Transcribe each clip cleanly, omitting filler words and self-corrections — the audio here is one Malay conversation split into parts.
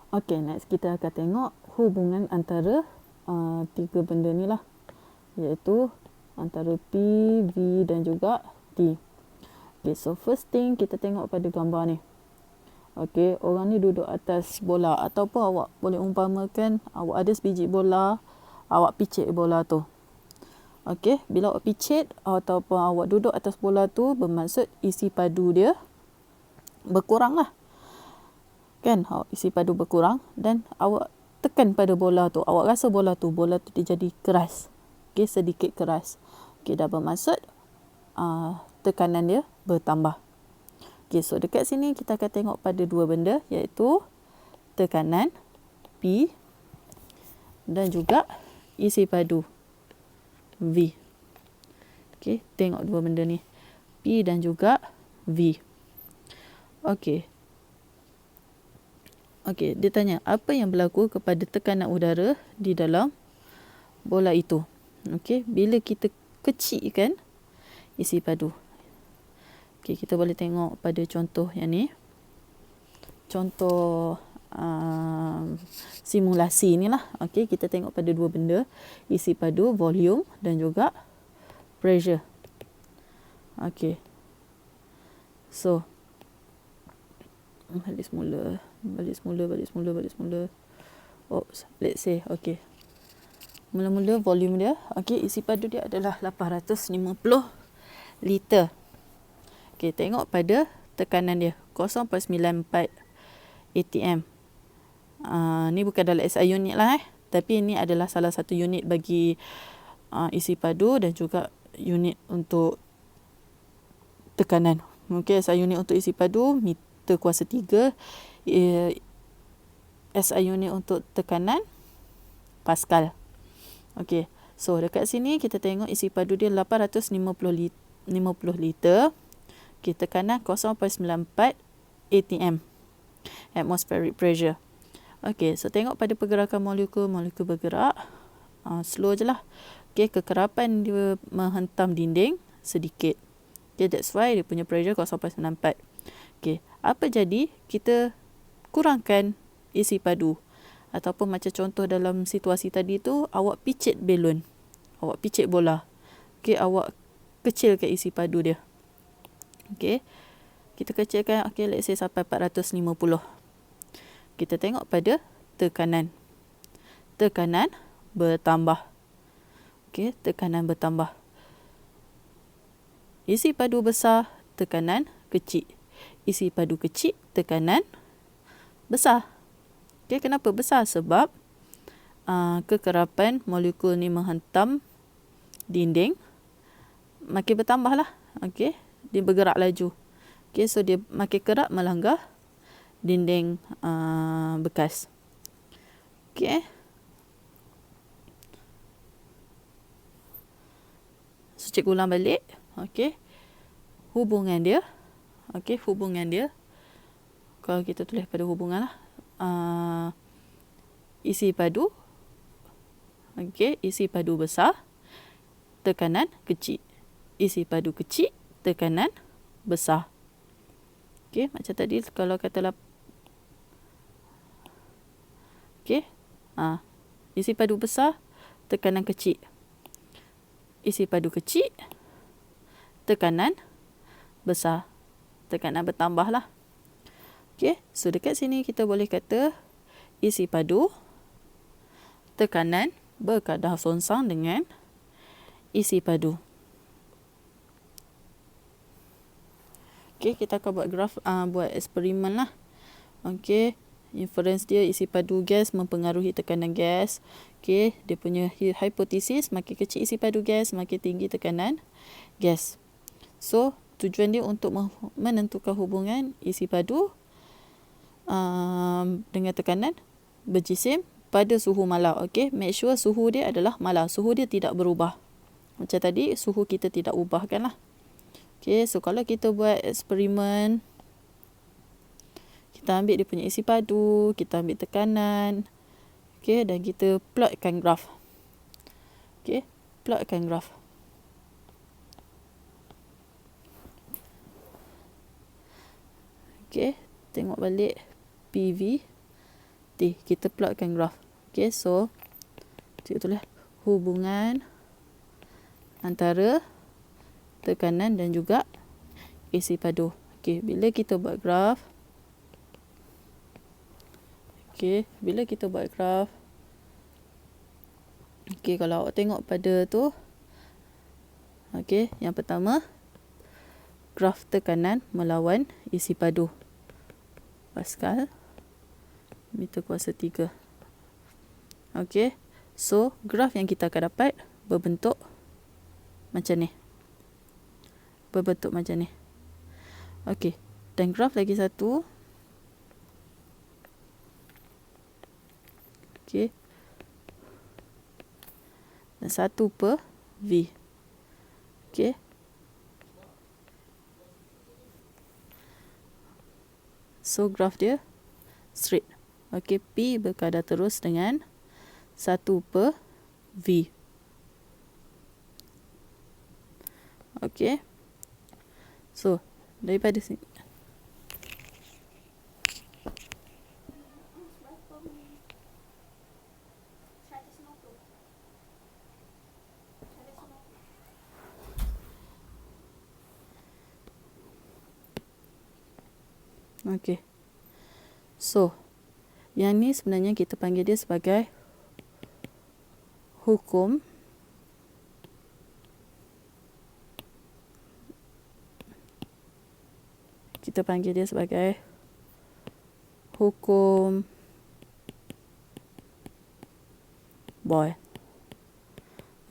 Okey, next kita akan tengok hubungan antara tiga benda ni lah, iaitu antara P, V dan juga T. Okay, so first thing kita tengok pada gambar ni. Okey, orang ni duduk atas bola, ataupun awak boleh umpamakan awak ada sebiji bola, awak picit bola tu. Okey, bila awak picit ataupun awak duduk atas bola tu, bermaksud isi padu dia berkurang lah. Kan, isi padu berkurang dan awak tekan pada bola tu. Awak rasa bola tu dia jadi keras. Okey, sedikit keras. Okey, dah bermaksud tekanan dia bertambah. Okey, so dekat sini kita akan tengok pada dua benda, iaitu tekanan P dan juga isi padu V. Okey, tengok dua benda ni. P dan juga V. Okey. Okey, dia tanya apa yang berlaku kepada tekanan udara di dalam bola itu. Okey, bila kita kecilkan isi padu. Okey, kita boleh tengok pada contoh yang ni. Contoh simulasi ni lah. Okey, kita tengok pada dua benda, isi padu, volume dan juga pressure. Okey. So, balik semula. Oops, let's say, okey. Mula-mula volume dia, okey, isi padu dia adalah 850 liter. Okey, tengok pada tekanan dia, 0.94 atm. Ni bukan dalam SI unit lah tapi ini adalah salah satu unit bagi isi padu dan juga unit untuk tekanan. Mungkin SI unit untuk isi padu meter kuasa 3, SI unit untuk tekanan Pascal. Okey, so dekat sini kita tengok isi padu dia 850 liter. Okey, tekanan 0.94 atm, atmospheric pressure. Okey, so tengok pada pergerakan molekul bergerak, slow je lah. Okey, kekerapan dia menghentam dinding sedikit. Okay, that's why dia punya pressure 0.94. Okey, apa jadi kita kurangkan isi padu? Ataupun macam contoh dalam situasi tadi tu, awak picit balon, awak picit bola. Okey, awak kecilkan isi padu dia. Okey, kita kecilkan, okey, let's say sampai 450. Kita tengok pada tekanan. Tekanan bertambah. Okey, tekanan bertambah. Isi padu besar, tekanan kecil. Isi padu kecil, tekanan besar. Okay, kenapa besar? Sebab kekerapan molekul ni menghentam dinding makin bertambah lah. Okay, dia bergerak laju. Okay, so dia makin kerap melanggar dinding bekas. Okay. So, cikgu ulang balik. Okay. Hubungan dia. Okay, hubungan dia. Kalau kita tulis pada hubungan lah. Isi padu. Okay, isi padu besar, tekanan kecil. Isi padu kecil, tekanan besar. Okay, macam tadi kalau kata okay, isi padu besar, tekanan kecil. Isi padu kecil, tekanan besar. Tekanan bertambah lah. Okay, so dekat sini kita boleh kata isi padu, tekanan berkadar songsang dengan isi padu. Okay, kita akan buat graf, buat eksperimen lah. Okay, inference dia isi padu gas mempengaruhi tekanan gas. Okay, dia punya hipotesis, makin kecil isi padu gas, makin tinggi tekanan gas. So, tujuan dia untuk menentukan hubungan isi padu dengan tekanan berjisim pada suhu malar. Okay, make sure suhu dia adalah malar. Suhu dia tidak berubah. Macam tadi, suhu kita tidak ubahkan lah. Okay, so kalau kita buat eksperimen, kita ambil dia punya isi padu, kita ambil tekanan. Okay, dan kita plotkan graf. Okay, plotkan graf. Okay, tengok balik PV. T. Kita plotkan graf. Okay, so cikgu tulis hubungan antara tekanan dan juga isi padu. Okay, bila kita buat graf, kalau awak tengok pada tu, yang pertama graf tekanan melawan isi padu. Pascal meter kuasa 3. So graf yang kita akan dapat berbentuk macam ni. Dan graf lagi satu. Dan 1/V. So graf dia straight. P berkadar terus dengan 1/V. So daripada sini so yang ni sebenarnya kita panggil dia sebagai hukum Boyle.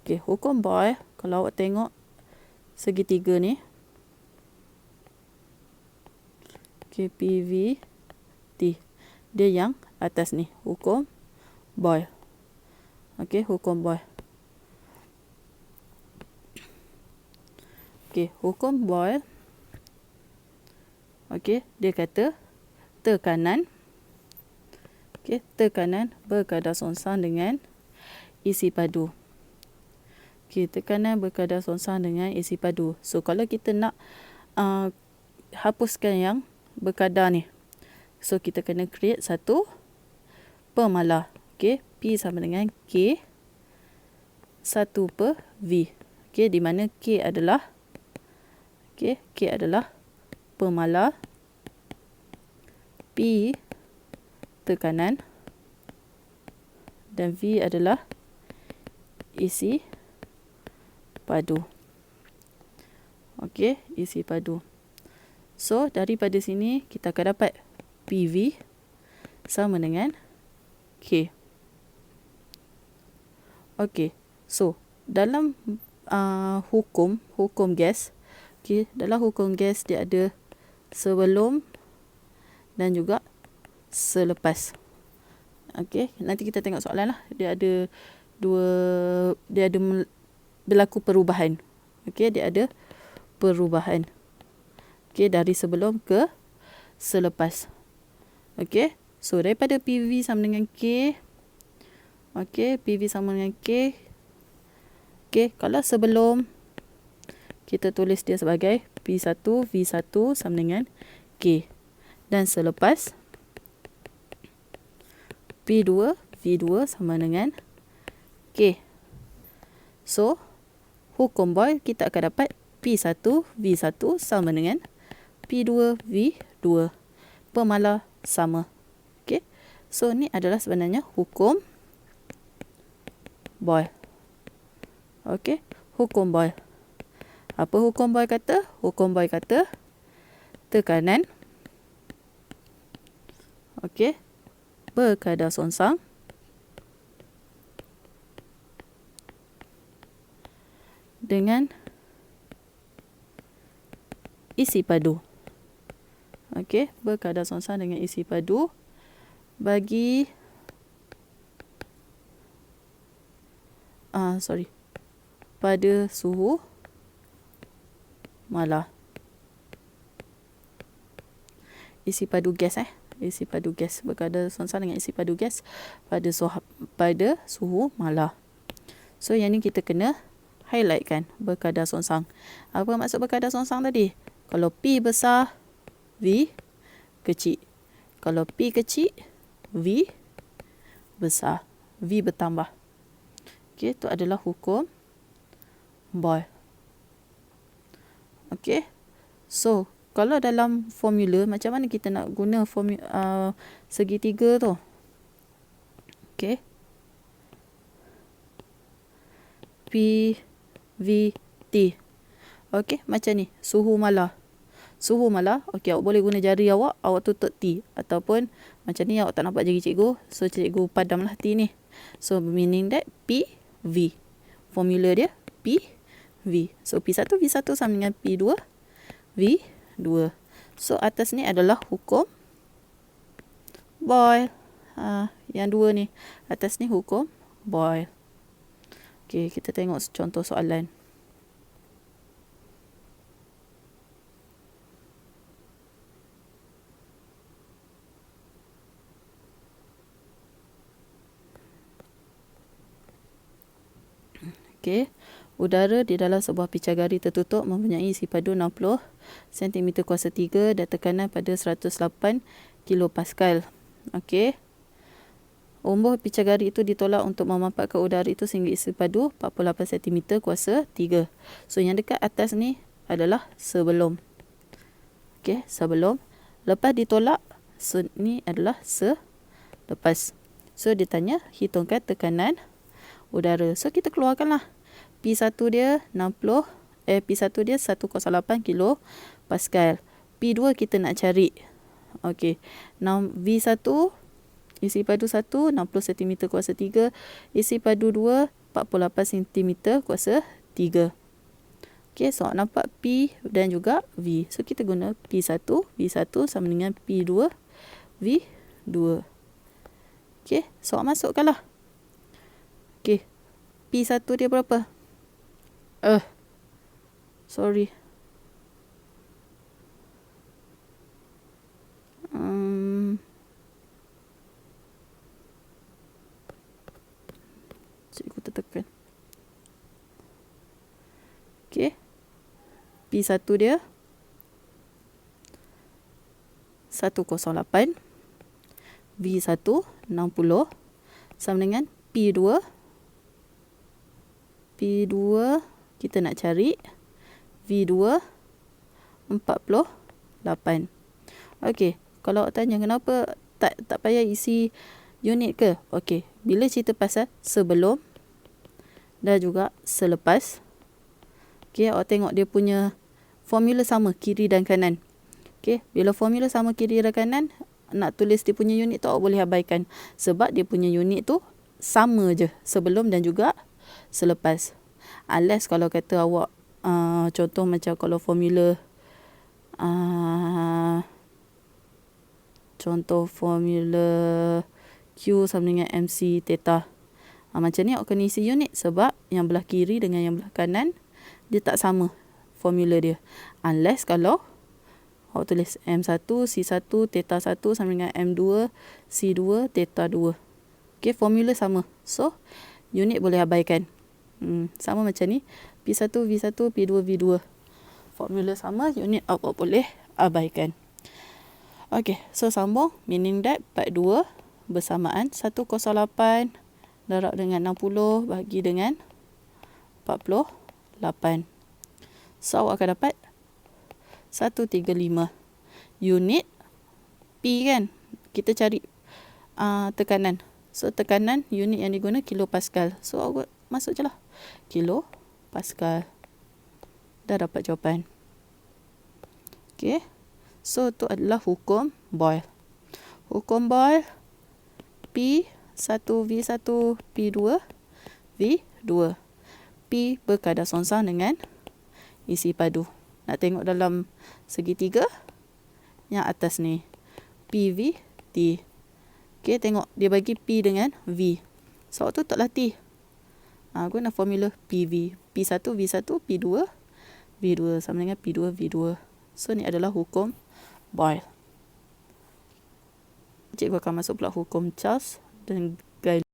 Hukum Boyle, kalau awak tengok segitiga ni, PV T, dia yang atas ni, hukum Boyle. Hukum Boyle. Hukum Boyle, dia kata tekanan berkadar songsang dengan isi padu. Tekanan berkadar songsang dengan isi padu. So kalau kita nak hapuskan yang berkadar ni, so kita kena create satu pemalar. P sama dengan K 1/V. Di mana K adalah pemalar, P tekanan, dan V adalah isi padu. Isi padu. So daripada sini kita akan dapat PV sama dengan K. So dalam hukum gas, dalam hukum gas dia ada sebelum dan juga selepas. Nanti kita tengok soalan lah. Dia ada berlaku perubahan. Dia ada perubahan. Dari sebelum ke selepas. So daripada PV sama dengan K. PV sama dengan K. Kalau sebelum, kita tulis dia sebagai P1 V1 sama dengan K. Dan selepas, P2 V2 sama dengan K. So hukum Boyle, kita akan dapat P1 V1 sama dengan P2 V2. Pemalar sama. So ni adalah sebenarnya hukum Boyle. Hukum Boyle. Apa hukum Boyle kata? Hukum Boyle kata tekanan berkadar songsang dengan isi padu. Berkadar songsang dengan isi padu bagi pada suhu malar. Isi padu gas isi padu gas berkadar songsang dengan isi padu gas pada suhu malar. So yang ni kita kena highlightkan, berkadar songsang. Apa maksud berkadar songsang tadi? Kalau P besar, V kecil. Kalau P kecil, V besar. V bertambah. Okey, itu adalah hukum Boyle. Okey. So, kalau dalam formula, macam mana kita nak guna segitiga tu? Okey. P, V, T. Okey, macam ni. Suhu malar. Suhu malar, okey, awak boleh guna jari awak tutup T. Ataupun macam ni awak tak nampak jari cikgu, so cikgu padamlah T ni. So, meaning that P, V. Formula dia P, V. So, P1, V1 sama dengan P2, V2. So, atas ni adalah hukum Boyle. Yang dua ni. Atas ni hukum Boyle. Okey, kita tengok contoh soalan. Okey, udara di dalam sebuah picagari tertutup mempunyai isi padu 60 cm kuasa 3 dan tekanan pada 108 kPa. Okey. Umbo picagari itu ditolak untuk memampatkan udara itu sehingga isi padu 48 cm kuasa 3. So, yang dekat atas ni adalah sebelum. Okey, sebelum. Lepas ditolak, so ni adalah selepas. So, dia tanya hitungkan tekanan udara. So, kita keluarkanlah. P1 dia 60, P1 dia 108 kPa. P2 kita nak cari. Okey. V1 isi padu 1 60 cm kuasa 3, isi padu 2 48 cm kuasa 3. Okey, so nampak P dan juga V. So kita guna P1 V1 sama dengan P2 V2. Okey, so masukkanlah. Okey. P1 dia berapa? Sorry. Cikgu tertekan. Okey. P1 dia 108. V1 60 sama dengan P2 kita nak cari V2 48. Okey, kalau awak tanya kenapa tak payah isi unit ke? Okey, bila cerita pasal sebelum dan juga selepas, okey, awak tengok dia punya formula sama kiri dan kanan. Okey, bila formula sama kiri dan kanan, nak tulis dia punya unit tu awak boleh abaikan sebab dia punya unit tu sama je sebelum dan juga selepas. Unless kalau kata awak contoh macam kalau formula Q sama dengan MC theta. Macam ni awak kena isi unit sebab yang belah kiri dengan yang belah kanan dia tak sama formula dia. Unless kalau awak tulis M1 C1 theta 1 sama dengan M2 C2 theta 2. Okey, formula sama. So, unit boleh abaikan. Sama macam ni. P1 V1 P2 V2. Formula sama, unit awak boleh abaikan. Okey, so sambung. Meaning that part 2 bersamaan 108 darab dengan 60 bagi dengan 48. So, awak akan dapat 135. Unit P kan? Kita cari tekanan. So, tekanan unit yang diguna kilopascal. So, awak masuk je lah. Kilopascal. Dah dapat jawapan. Okey. So, itu adalah hukum Boyle. Hukum Boyle P1 V1 P2 V2. P berkadar songsang dengan isi padu. Nak tengok dalam segitiga yang atas ni. PV T. Okey, tengok dia bagi P dengan V. So, tu taklah T. Guna formula PV. P1 V1 P2 V2 sama dengan P2 V2. So, ni adalah hukum Boyle. Cikgu akan masuk pula hukum Charles dan Galilee.